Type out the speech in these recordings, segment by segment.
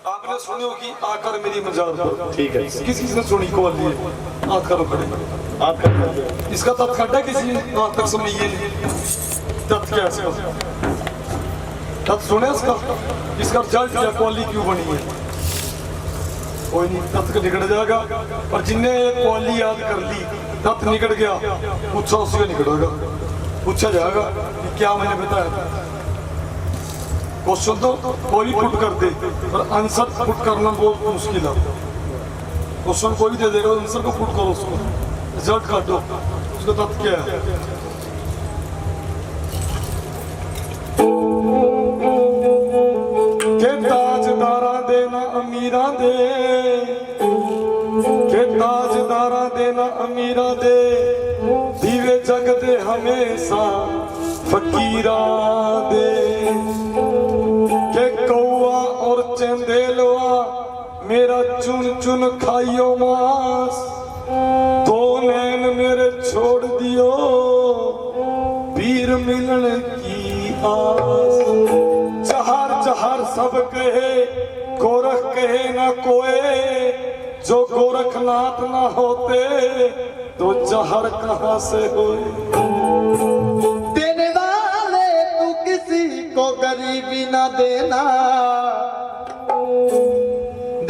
आपने सुनी होगी आकर मेरी मजार पर। ठीक है, किसी ने सुनी को वाली हाथ करो खड़े। आप कर इसका तथ्य काटा किसी ने आज तक सुनी ये तथ्य क्या है इसका? तथ्य सुने इसका? इसका रिजल्ट या क्वालिटी क्यों बनी है? कोई नहीं, तथ्य निकल जाएगा। और जिनने क्वालिटी याद कर ली, तथ्य निकल गया, पूछा उससे निकलेगा, पूछा जाएगा कि क्या मैंने बताया। क्वेश्चन तो कोई पुट कर दे, पर आंसर पुट करना बहुत मुश्किल है। क्वेश्चन कोई दे देगा, आंसर को पुट करो, उसको रिजल्ट काटो, उसका तथ्य क्या है। के ताजदारा देना अमीरा दे, के ताजदारा देना अमीरा दे, दीवे जग दे हमेशा फकीरा दे। के कौआ और चंदेलवा मेरा चुन चुन खाइयो मांस, दो नैन मेरे छोड़ दियो पीर मिलने की आस। जहर जहर सब कहे गोरख कहे ना कोए, जो गोरखनाथ ना होते तो जहर कहाँ से होए। देने वाले तू किसी को गरीबी ना देना,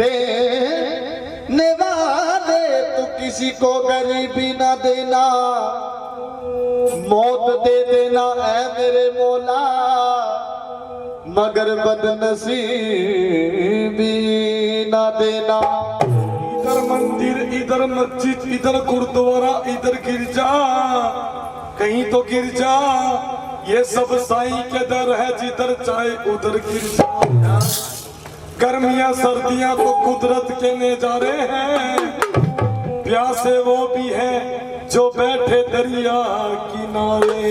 देने वाले तू किसी को गरीबी ना देना, मौत दे देना ऐ मेरे मौला, मगर बदनसीबी ना देना। इधर मंदिर, इधर मस्जिद, इधर गुरुद्वारा, इधर गिरजा, कहीं तो गिरजा, ये सब साईं के दर है, जिधर चाहे उधर गिरजा। गर्मियां सर्दियां तो कुदरत के नजारे हैं, प्यासे वो भी है जो बैठे दरिया किनारे।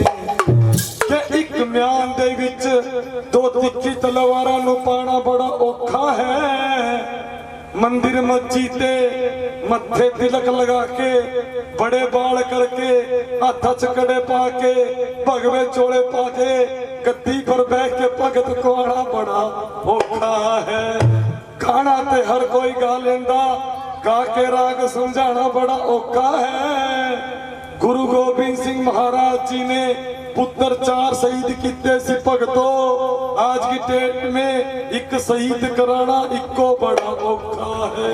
के एक म्यान दे विच दो तिखी तलवारां नूं पाना बड़ा औखा है। मंदिर मस्जिदे मत्थे तिलक लगा के, बड़े बाल करके, हाथ च कड़े पाके, भगवे चोले पाके, गद्दी पर बैठ के भगत को आना बड़ा औखा है। गाना ते हर कोई गा लेंदा, गा के राग समझाना बड़ा औखा है। गुरु गोबिंद सिंह महाराज जी ने पुत्र 4 शहीद किते सी भगतो, आज की डेट में एक शहीद कराना इको बड़ा औखा है।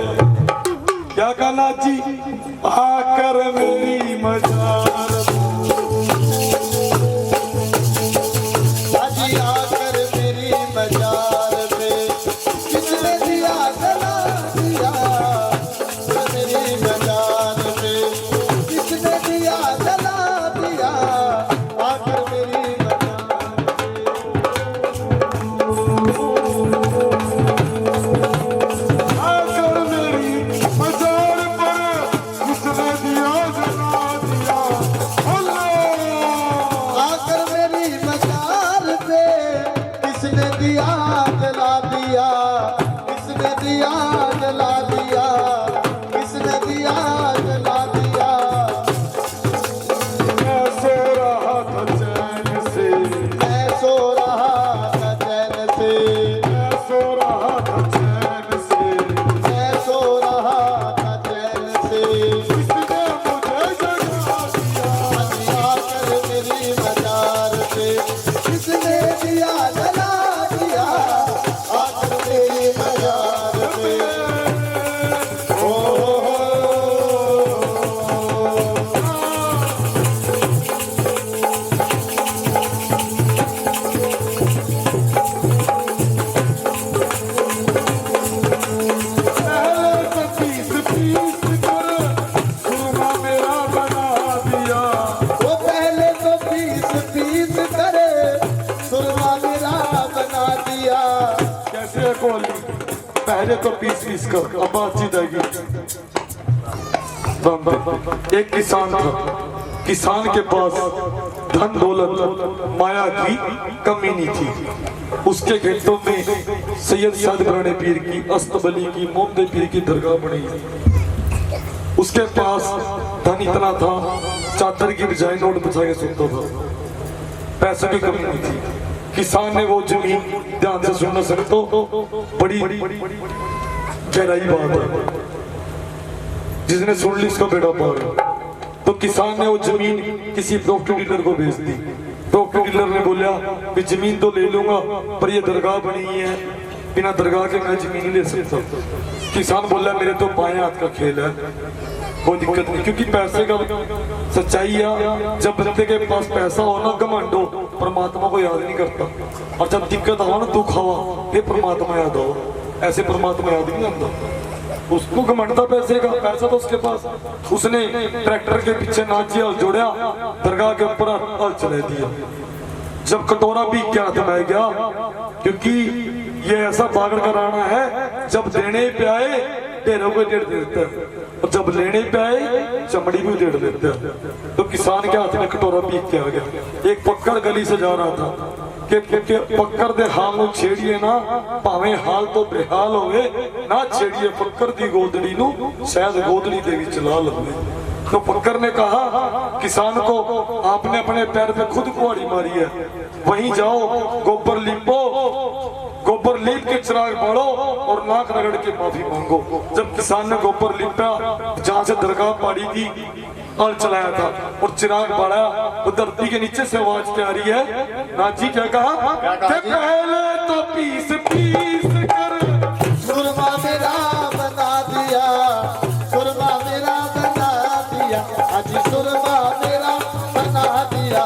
क्या कहना जी, आकर मेरी मजार, हाजी आकर मेरी मजार पे किसने दिया जला दिया, मेरी मजार पे किसने दिया जला दिया, आकर मेरी आकर मेरी मजार पर किसने दिया जला दिया। अल्लाह, आकर मेरी मजार पे किसने दिया जला दिया, किसने दिया जला दिया, किसने दिया जला दिया। मैं सो रहा था चैन से, मैं सो रहा था चैन से, मैं सो रहा था चैन से, मैं सो रहा था चैन से, किसने मुझे जगा दिया। आकर मेरी मजार पे किसने दिया जला दिया, आकर मेरी मजार पे। पहले तो पीस पीस कर सुरमा मेरा बना दिया। वो पहले तो पीस पीस करे सुरमा मेरा बना दिया। कैसे है कोहली? पहले तो पीस पीस कर, अब बातचीत आएगी। एक किसान था, किसान के पास धन दौलत माया की कमी नहीं थी। उसके खेतों में सैयद साद पुराने पीर की, अस्तबली की, मोमदे पीर की दरगाह बनी। उसके पास धन इतना था, चादर की बजाय नोट बिछा के सुनता था। पैसे की कमी नहीं थी। किसान ने वो जमीन, ध्यान से सुनना सकते हो, बड़ी गहराई बात है, जिसने सुन ली उसका बेड़ा पार। तो किसान ने वो जमीन किसी प्रॉपर्टी डीलर को बेच दी। प्रॉपर्टी डीलर ने बोला कि जमीन तो ले लूंगा पर ये दरगाह बनी हुई है, बिना दरगाह के मैं जमीन नहीं ले सकता। किसान बोला मेरे तो बाएं हाथ का खेल है, कोई दिक्कत नहीं, क्योंकि पैसे का सच्चाई है, जब बंदे के पास पैसा हो ना, घमंड हो, परमात्मा को याद नहीं करता, और जब दिक्कत हो ना, दुख हो, फिर परमात्मा याद हो, ऐसे परमात्मा याद नहीं आता। उसको घमंड था पैसे का, पैसा तो उसके पास, उसने ट्रैक्टर के पीछे नाची और जोड़ा, दरगाह के ऊपर हल चला दिया। जब कटोरा भी क्या हाथ में गया, क्योंकि ये ऐसा पागल का राणा है, जब देने पे आए ढेरों को डेढ़ देता है, और जब लेने पे आए चमड़ी भी डेढ़ देता है। तो किसान के हाथ में कटोरा पीक के आ गया। एक पक्कड़ गली से जा रहा था कि पक्कड़ दे हाल नू छेड़िए ना, भावे हाल तो बेहाल होवे ना, छेड़िए पक्कड़ दी गोदड़ी नू, शायद गोदड़ी दे विच ला लवे। तो पक्कड़ ने कहा किसान को, आपने अपने पैर पे खुद कुहाड़ी मारी है, वहीं जाओ गोबर लीपो, गोबर लीप के चिराग बालो और नाक रगड़ के माफी मांगो। जब किसान ने गोबर लीपा, जहां से दरगाह पाड़ी थी, हल चलाया था और चिराग बाड़ा, वो धरती के नीचे से आवाज क्या आ रही है, नाजी क्या कहा कि पहले तो पीस पीस कर सुरमा मेरा बना दिया, सुरमा मेरा बना दिया, आज सुरमा मेरा बना दिया,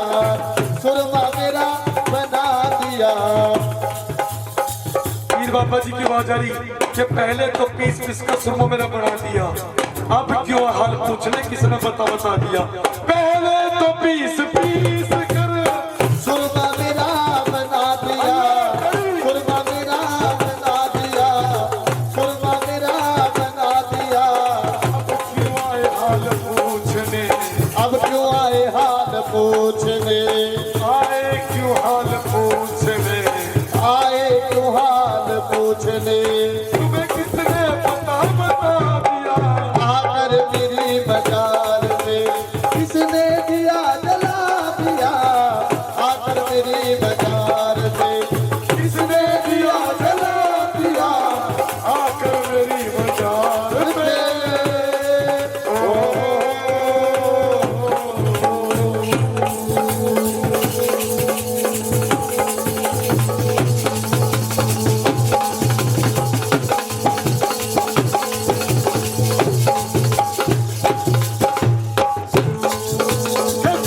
सुरमा मेरा बना दिया। पीर बाबा जी की आवाज आ रही कि पहले तो पीस पीस कर सुरमा मेरा बना दिया, अब क्यों हाल पूछने किसने बता दिया। पहले तो पीस पीस कर सुरमा मेरा बना दिया, सुरमा मेरा बना दिया, सुरमा मेरा बना दिया। अब क्यों आए हाल पूछने, अब क्यों आए हाल पूछने, आए क्यों हाल पूछने, आए क्यों हाल पूछने। तुम्हें किसने बता दिया, आकर मेरी बाजार में किसने दिया जला दिया, आकर मेरी बाजार में किसने दिया जला दिया, आकर मेरी बाजार में।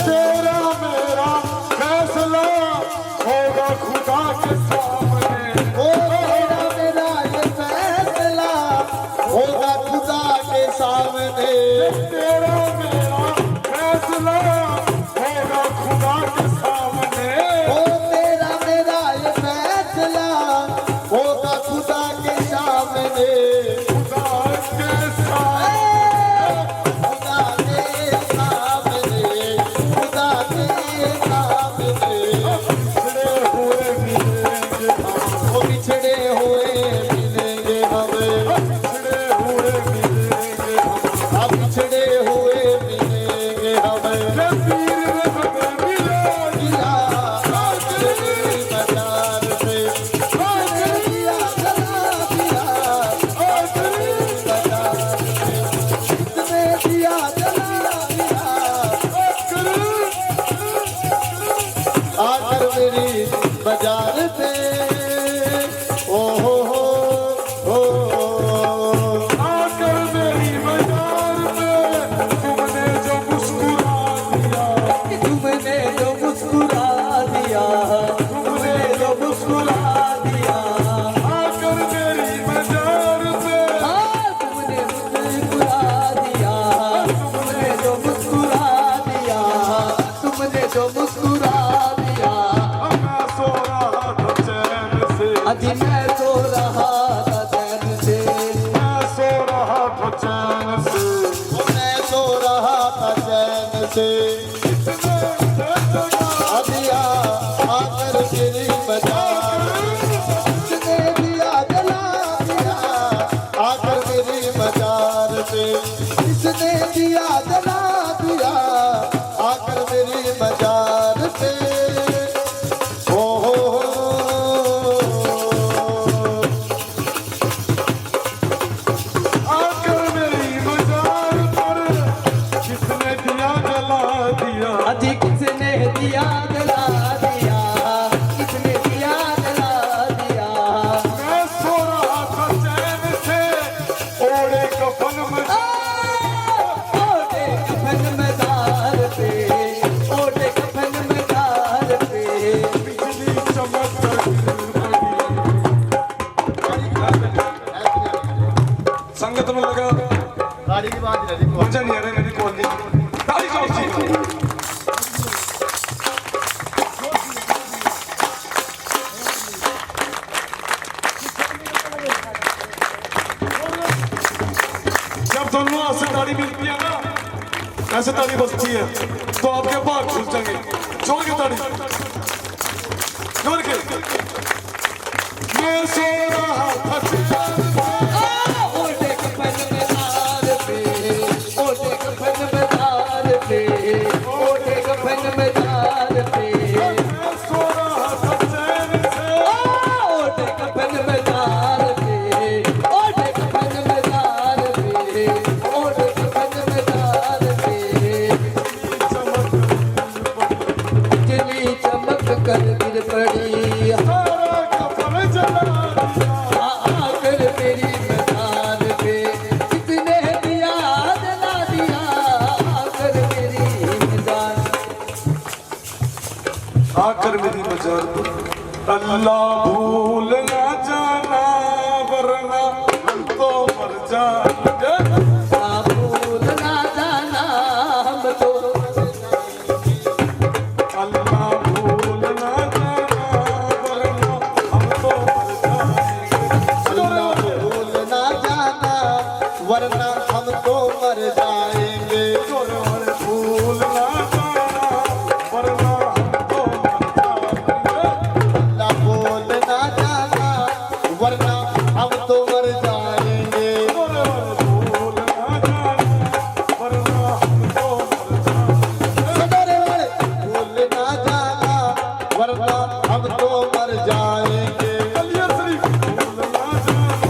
तेरा मेरा फैसला होगा खुदा के सामने, ओ तेरा मेरा ये फैसला होगा खुदा के सामने। तेरा मेरा फैसला होगा खुदा के सामने। ओ तेरा मेरा ये फैसला होगा खुदा के सामने। खुदा के सामने, खुदा के सामने, खुदा के सामने। बिछड़े हुए मिलेंगे हम, वो बिछड़े हुए मिलेंगे हमें, बिछड़े हुए मिलेंगे हम। अब बिछड़े हुए मिलेंगे हमें। ये पीर ने हमें मिला दिया आकर मेरी बाजार में, आकर दिया जला दिया, आकर मेरी बाजार में किसने दिया जला दिया, आकर मेरी बाजार पे। ओ हो आकर मेरी बाजार में, तुमने जो मुस्कुरा दिया, तुमने जो मुस्कुरा दिया, तुमने जो मुस्कुरा दिया, आकर मेरी बाजार में, तुमने मुस्कुरा दिया, तुमने जो मुस्कुरा दिया, तुमने जो मुस्कुरा दिया। मैं सो रहा था चैन से, अभी मैं सो रहा था चैन से, मैं सो रहा था चैन से, मैं सो रहा था चैन से। अभी आकर मेरी बाजार किसने दिया जला दिया, आकर मेरी बाजार से किसने दिया जला दिया, आकर मेरी बाजार से। ओ हो संगत में लगा गाड़ी की बात नहीं रही मुझे नहीं आ रही मेरी कॉल ताली चौथी जब दोनों हाथ से ताली मिलती है ना ऐसे ताली बजती है तो आपके भाग खुल जाएंगे जोर के ताली जोर के मैं सो रहा था ओटे कफन में तार पे ओटे कफन में तार पे ओटे कफन में तार पे मैं सो रहा था चैन से ओटे कफन में तार पे ओटे कफन में तार पे ओटे कफन में तार पे बिजली चमक कर गिर पड़ी सारा कफन जला दिया आकर मेरी मजार पे किसने दिया जला दिया आकर मेरी मजार आकर मेरी मजार पर अल्लाह भूल ना जाना वरना हम तो मर जाएंगे भूल ना जाना हम तो अल्लाह भूल ना जाना वरना हम तो मर जाएंगे भूल ना जाना वरना हम तो मर जाएंगे भूल ना जाना वरना हम तो मर जाएंगे ना भूल ना जाना वरना हम तो मर जाएंगे भूल ना जाना वरना हम तो मर जाएंगे सदरे वाले भूल ना जाना वरना हम तो मर जाएंगे कलिया शरीफ भूल ना जाना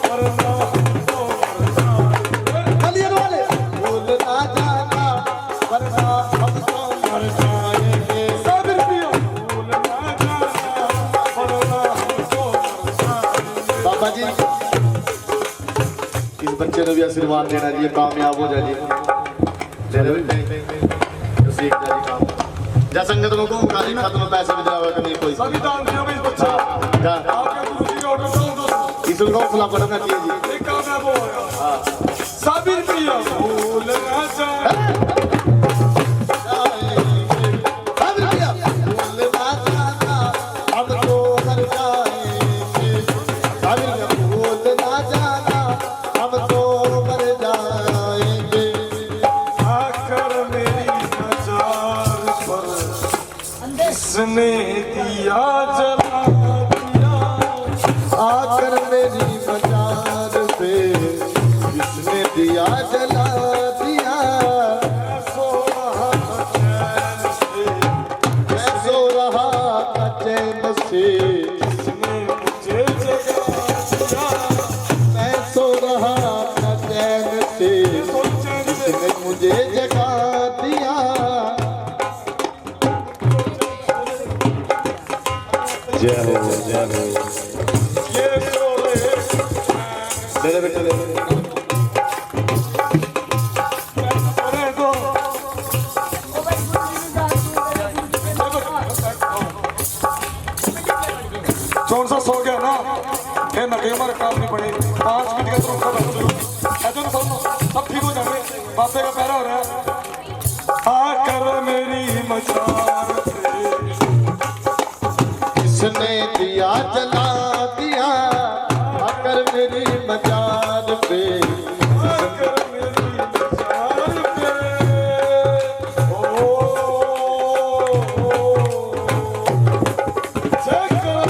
वरना हम तो मर जाएंगे कलियर वाले भूल ना जाना वरना हम तो मर जाएंगे साबिर पिया भूल ना जाना वरना हम तो मर जाएंगे बाबा जी इस बच्चे ने भी आशीर्वाद देना जी कामयाब हो जाए जी ले लो तो सीख जाए जी काम जा संगत को कौन खाली खत्म पैसे भी देवा नहीं कोई सभी दान दिया भाई इस बच्चे को। जा आपके गुरु जी का ऑर्डर डाउन दोस्तों इसको खिला पड़ना चाहिए जी एक काम है वो होगा साबिर पिया भूल ना जाना साबिर भैया भूल ना जाना हम तो मर जाएंगे साबिर भैया भूल ना जाना हम तो मर जाएंगे आकर मेरी मजार पर किसने दिया जला दिया आकर मेरी मजार पे किसने दिया जला दिया मैं सो रहा था मैं सो रहा था चैन चैन से से किसने मुझे जगा दिया मैं सो रहा था चैन से सो चैन से किसने मुझे जगा दिया जय हो जय हो ये सोए ले ले बेटा ले ले अरे दो चौन सा सो गया ना फिर नगे हमारे काम नहीं पड़े 5 मिनट का तो सब ऐसा सब ठीक हो जाएंगे बापे का पैरा हो रहा है आकर मेरी मजार पे किसने दिया जला दिया आकर मेरी मजार पे आकर मेरी मजार पे जय करा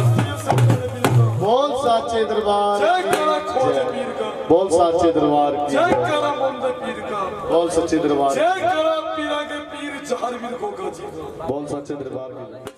बोल साचे दरबार जय की करा खोज जय। पीर का बोल साचे दरबार की जय जय। करा मुंद पीर का बोल सच्चे दरबार जय करा पीरा के पीर जहर भी खोगा जी बोल सच्चे दरबार की जय।